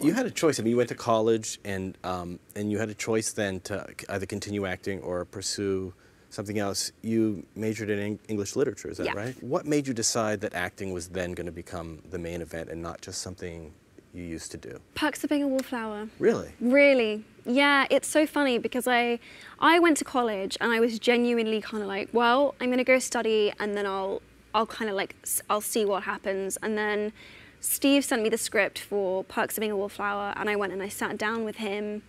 You had a choice. I mean, you went to college, and you had a choice then to either continue acting or pursue something else. You majored in English literature, is that right? What made you decide that acting was then going to become the main event and not just something you used to do? Perks of Being a Wallflower. Really? Really. Yeah, it's so funny because I went to college and I was genuinely kind of like, well, I'm going to go study and then I'll kind of like, I'll see what happens. And then Steve sent me the script for Perks of Being a Wallflower, and I went and I sat down with him,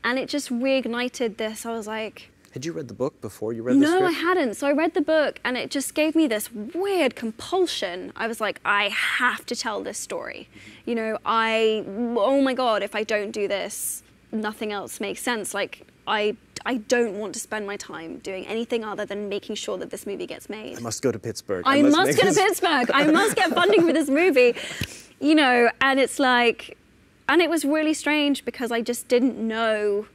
and it just reignited this. I was like... Had you read the book before you read the script? No, I hadn't. So I read the book, and it just gave me this weird compulsion. I was like, I have to tell this story. You know, oh my God, if I don't do this, nothing else makes sense. Like, I don't want to spend my time doing anything other than making sure that this movie gets made. I must go to Pittsburgh. I must go to Pittsburgh. I must get funding for this movie. You know, and it's like, and it was really strange because I just didn't know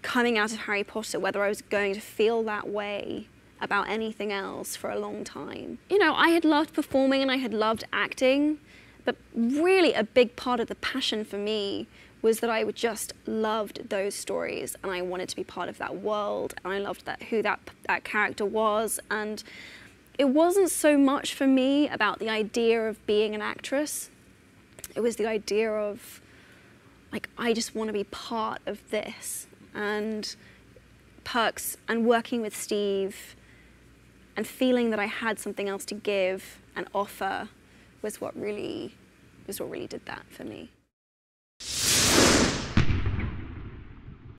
coming out of Harry Potter whether I was going to feel that way about anything else for a long time. You know, I had loved performing and I had loved acting, but really a big part of the passion for me was that I just loved those stories and I wanted to be part of that world, and I loved who that character was. And it wasn't so much for me about the idea of being an actress. It was the idea of, like, I just want to be part of this. And Perks and working with Steve and feeling that I had something else to give and offer was what really did that for me.